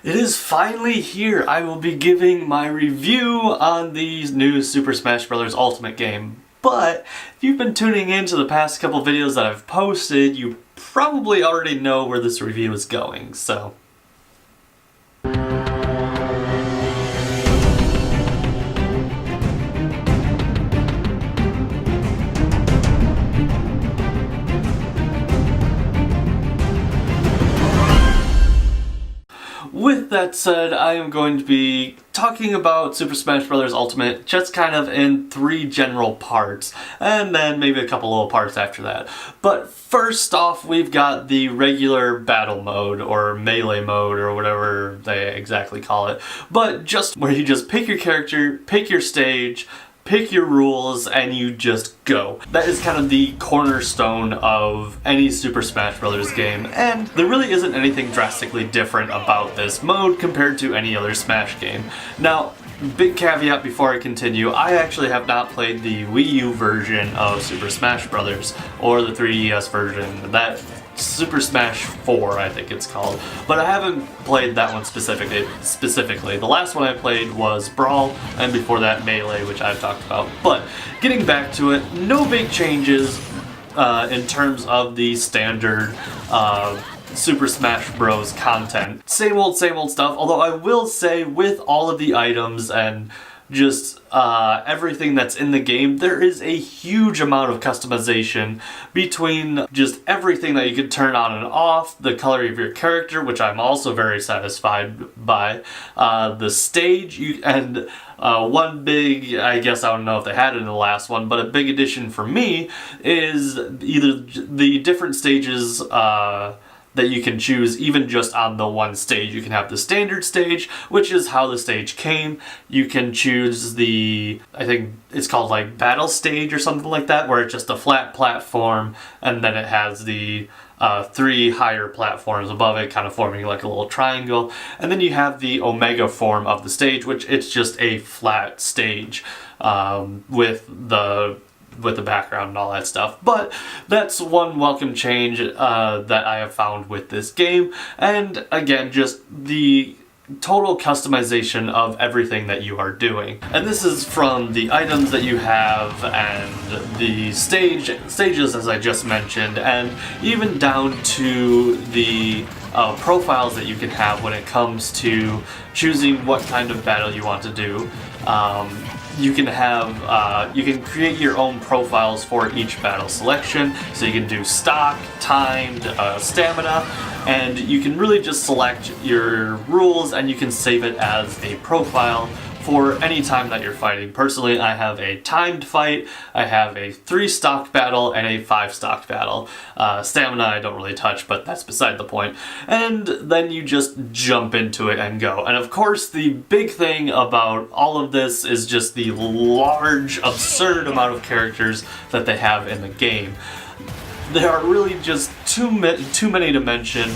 It is finally here! I will be giving my review on the new Super Smash Bros. Ultimate game. But if you've been tuning in to the past couple videos that I've posted, you probably already know where this review is going, so... With that said, I am going to be talking about Super Smash Bros. Ultimate just kind of in three general parts, and then maybe a couple little parts after that. But first off, we've got the regular battle mode, or melee mode, or whatever they exactly call it. But just where you just pick your character, pick your stage, pick your rules, and you just go. That is kind of the cornerstone of any Super Smash Bros. Game, and there really isn't anything drastically different about this mode compared to any other Smash game. Now, big caveat before I continue, I actually have not played the Wii U version of Super Smash Bros. Or the 3DS version. That Super Smash 4, I think it's called. But I haven't played that one specifically. The last one I played was Brawl, and before that Melee, which I've talked about. But getting back to it, no big changes in terms of the standard Super Smash Bros. Content. Same old stuff, although I will say with all of the items and just everything that's in the game, there is a huge amount of customization between just everything that you can turn on and off, the color of your character, which I'm also very satisfied by, the stage, and one big, I guess I don't know if they had it in the last one, but a big addition for me is either the different stages that you can choose even just on the one stage. You can have the standard stage, which is how the stage came. You can choose the, I think it's called like battle stage or something like that, where it's just a flat platform and then it has the three higher platforms above it kind of forming like a little triangle. And then you have the Omega form of the stage, which it's just a flat stage with the background and all that stuff. But that's one welcome change that I have found with this game. And again, just the total customization of everything that you are doing. And this is from the items that you have and the stages, as I just mentioned, and even down to the profiles that you can have when it comes to choosing what kind of battle you want to do. You can have, you can create your own profiles for each battle selection, so you can do stock, timed, stamina, and you can really just select your rules and you can save it as a profile for any time that you're fighting. Personally, I have a timed fight, I have a 3-stock battle, and a 5-stock battle. Stamina I don't really touch, but that's beside the point. And then you just jump into it and go. And of course, the big thing about all of this is just the large, absurd amount of characters that they have in the game. There are really just too many to mention.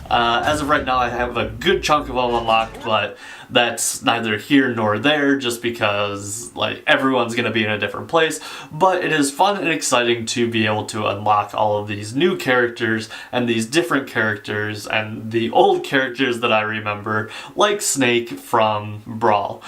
As of right now, I have a good chunk of them unlocked, but that's neither here nor there, just because like everyone's going to be in a different place. But it is fun and exciting to be able to unlock all of these new characters and these different characters and the old characters that I remember, like Snake from Brawl.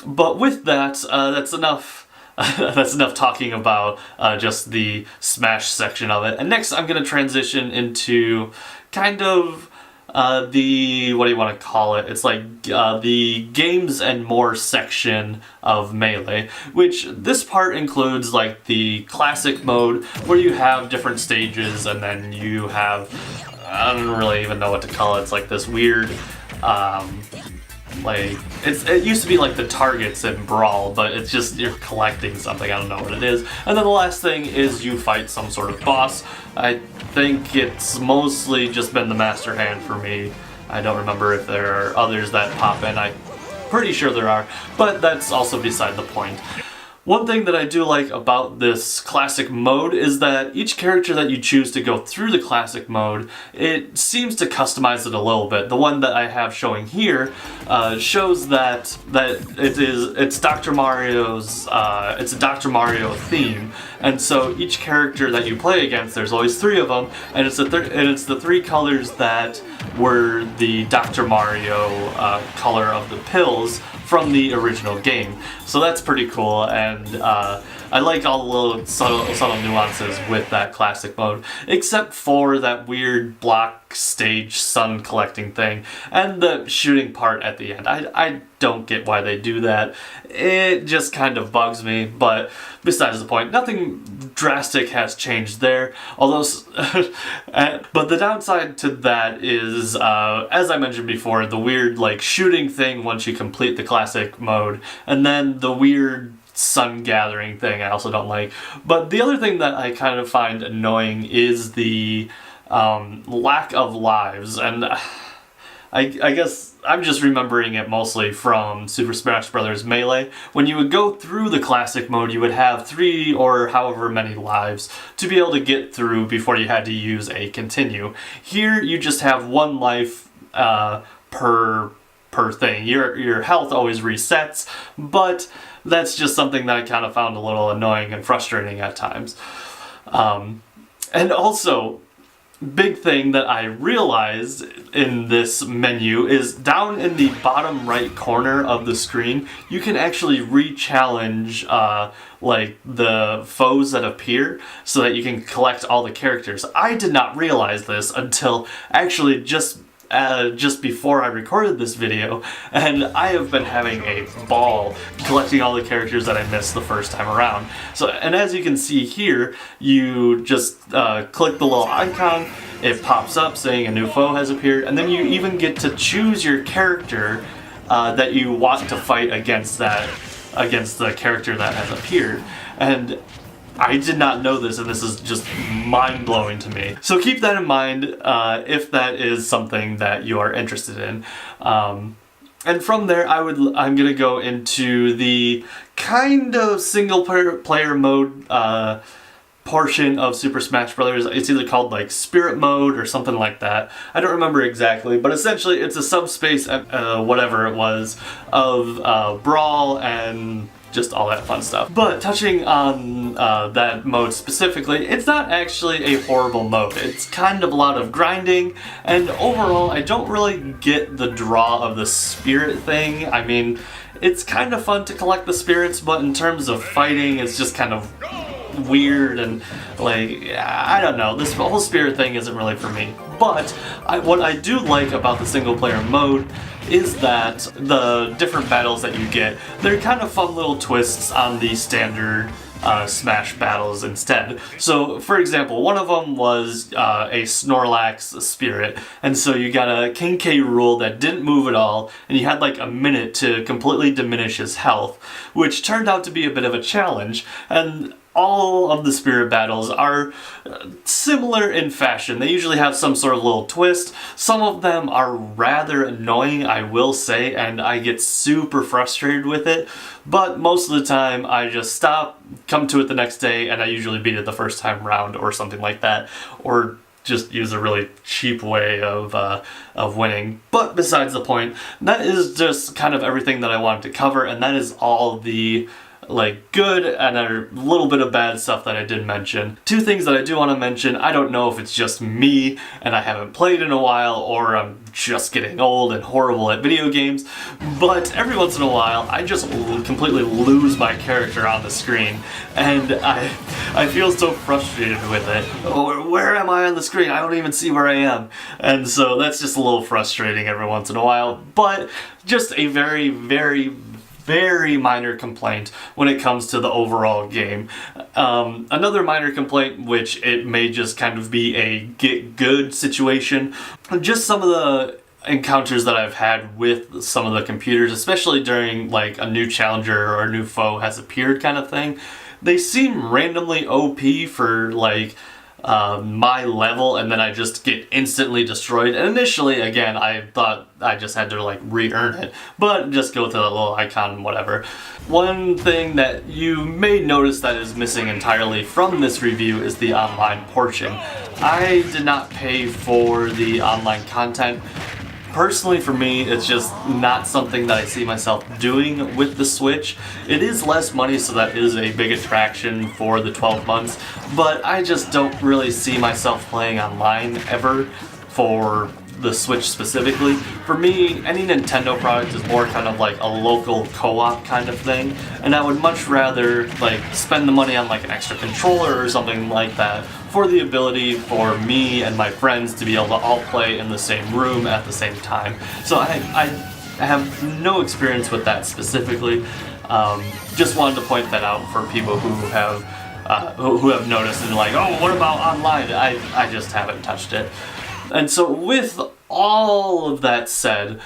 But with that, that's enough. That's enough talking about just the Smash section of it. And next I'm going to transition into kind of what do you want to call it? It's like the games and more section of Melee, which this part includes like the classic mode where you have different stages and then you have, I don't really even know what to call it, it's like this weird like, it used to be like the targets in Brawl, but it's just you're collecting something, I don't know what it is. And then the last thing is you fight some sort of boss. I think it's mostly just been the Master Hand for me. I don't remember if there are others that pop in. I'm pretty sure there are, but that's also beside the point. One thing that I do like about this classic mode is that each character that you choose to go through the classic mode, it seems to customize it a little bit. The one that I have showing here shows that it's Dr. Mario's it's a Dr. Mario theme, and so each character that you play against, there's always 3 of them, and it's the 3 colors that were the Dr. Mario color of the pills from the original game. So that's pretty cool, and I like all the little subtle nuances with that classic mode, except for that weird block stage sun collecting thing and the shooting part at the end. I don't get why they do that. It just kind of bugs me, but besides the point, nothing drastic has changed there. Although, but the downside to that is, as I mentioned before, the weird like shooting thing once you complete the classic mode, and then the weird sun gathering thing I also don't like. But the other thing that I kind of find annoying is the lack of lives, and I guess I'm just remembering it mostly from Super Smash Bros. Melee. When you would go through the classic mode, you would have 3 or however many lives to be able to get through before you had to use a continue. Here you just have 1 life per thing. Your health always resets, but that's just something that I kind of found a little annoying and frustrating at times. And also, big thing that I realized in this menu is down in the bottom right corner of the screen, you can actually re-challenge like the foes that appear so that you can collect all the characters. I did not realize this until actually just before I recorded this video, and I have been having a ball collecting all the characters that I missed the first time around. So, and as you can see here, you just click the little icon, it pops up saying a new foe has appeared, and then you even get to choose your character that you want to fight against the character that has appeared. And I did not know this, and this is just mind-blowing to me. So keep that in mind if that is something that you are interested in. And from there, I'm gonna go into the kind of single player mode portion of Super Smash Bros. It's either called like Spirit Mode or something like that. I don't remember exactly, but essentially it's a subspace, whatever it was, of Brawl and just all that fun stuff. But touching on that mode specifically, it's not actually a horrible mode. It's kind of a lot of grinding, and overall I don't really get the draw of the spirit thing. I mean, it's kind of fun to collect the spirits, but in terms of fighting, it's just kind of weird and like, I don't know, this whole spirit thing isn't really for me. But what I do like about the single player mode is that the different battles that you get, they're kind of fun little twists on the standard Smash battles instead. So, for example, one of them was a Snorlax spirit, and so you got a King K. Rool that didn't move at all, and you had like a minute to completely diminish his health, which turned out to be a bit of a challenge. And all of the spirit battles are similar in fashion. They usually have some sort of little twist. Some of them are rather annoying, I will say, and I get super frustrated with it. But most of the time, I just stop, come to it the next day, and I usually beat it the first time round or something like that. Or just use a really cheap way of winning. But besides the point, that is just kind of everything that I wanted to cover, and that is all the like good and a little bit of bad stuff that I did mention. 2 things that I do want to mention. I don't know if it's just me and I haven't played in a while, or I'm just getting old and horrible at video games, but every once in a while I just completely lose my character on the screen, and I feel so frustrated with it. Where am I on the screen? I don't even see where I am. And so that's just a little frustrating every once in a while, but just a very, very, very minor complaint when it comes to the overall game. Another minor complaint, which it may just kind of be a get good situation, just some of the encounters that I've had with some of the computers, especially during like a new challenger or a new foe has appeared kind of thing. They seem randomly OP for like my level, and then I just get instantly destroyed. And initially, again, I thought I just had to like re-earn it, but just go to the little icon, whatever. One thing that you may notice that is missing entirely from this review is the online portion. I did not pay for the online content. Personally, for me, it's just not something that I see myself doing with the Switch. It is less money, so that is a big attraction for the 12 months, but I just don't really see myself playing online ever for the Switch specifically. For me, any Nintendo product is more kind of like a local co-op kind of thing, and I would much rather like spend the money on like an extra controller or something like that for the ability for me and my friends to be able to all play in the same room at the same time. So I have no experience with that specifically. Just wanted to point that out for people who have noticed and like, oh, what about online? I just haven't touched it. And so with all of that said,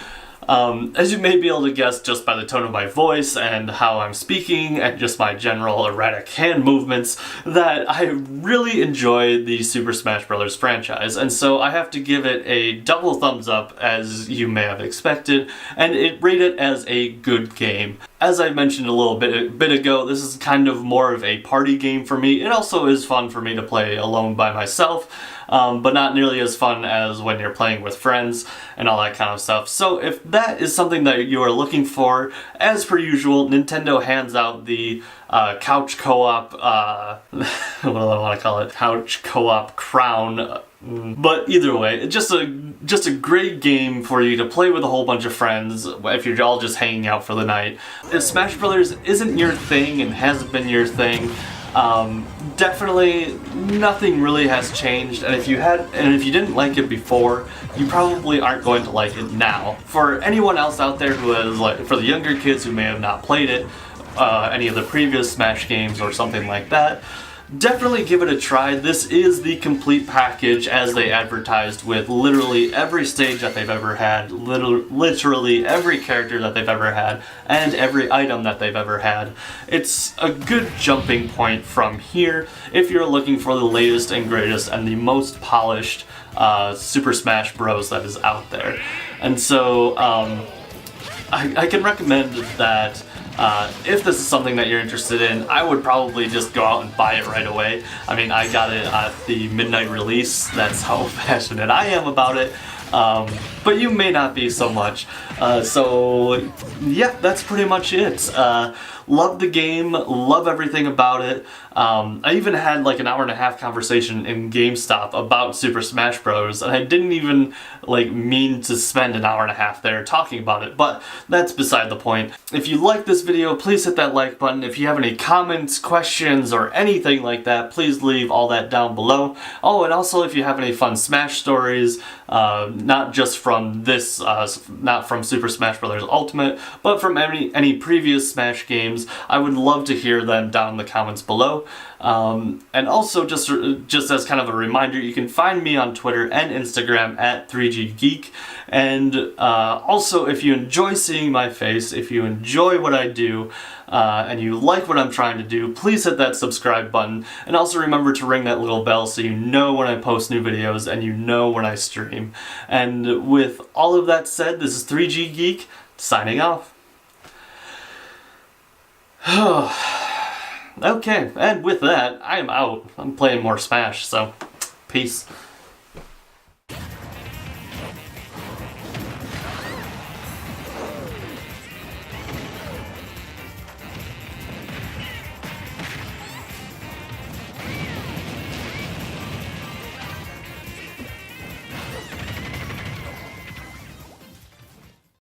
as you may be able to guess just by the tone of my voice and how I'm speaking and just my general erratic hand movements, that I really enjoy the Super Smash Bros. Franchise, and so I have to give it a double thumbs up, as you may have expected, and rate it as a good game. As I mentioned a little bit ago, this is kind of more of a party game for me. It also is fun for me to play alone by myself, but not nearly as fun as when you're playing with friends and all that kind of stuff. So if that is something that you are looking for, as per usual, Nintendo hands out the couch co-op, what do I want to call it? Couch co-op crown. But either way, just a great game for you to play with a whole bunch of friends if you're all just hanging out for the night. If Smash Brothers isn't your thing and hasn't been your thing, definitely nothing really has changed, and if you didn't like it before, you probably aren't going to like it now. For anyone else out there who has, like, for the younger kids who may have not played it, any of the previous Smash games or something like that, definitely give it a try. This is the complete package as they advertised, with literally every stage that they've ever had, literally every character that they've ever had, and every item that they've ever had. It's a good jumping point from here if you're looking for the latest and greatest and the most polished Super Smash Bros. That is out there. And so I can recommend that if this is something that you're interested in, I would probably just go out and buy it right away. I mean, I got it at the midnight release. That's how passionate I am about it. But you may not be so much. So yeah, that's pretty much it. Love the game, love everything about it. I even had like an hour-and-a-half conversation in GameStop about Super Smash Bros. And I didn't even like mean to spend an hour-and-a-half there talking about it, but that's beside the point. If you like this video, please hit that like button. If you have any comments, questions, or anything like that, please leave all that down below. Oh, and also if you have any fun Smash stories, not just from this, not from Super Smash Bros. Ultimate, but from any previous Smash games, I would love to hear them down in the comments below. And also, just as kind of a reminder, you can find me on Twitter and Instagram at 3GGeek. And also, if you enjoy seeing my face, if you enjoy what I do, and you like what I'm trying to do, please hit that subscribe button. And also remember to ring that little bell so you know when I post new videos and you know when I stream. And with all of that said, this is 3GGeek, signing off. Okay, and with that, I am out. I'm playing more Smash, so peace.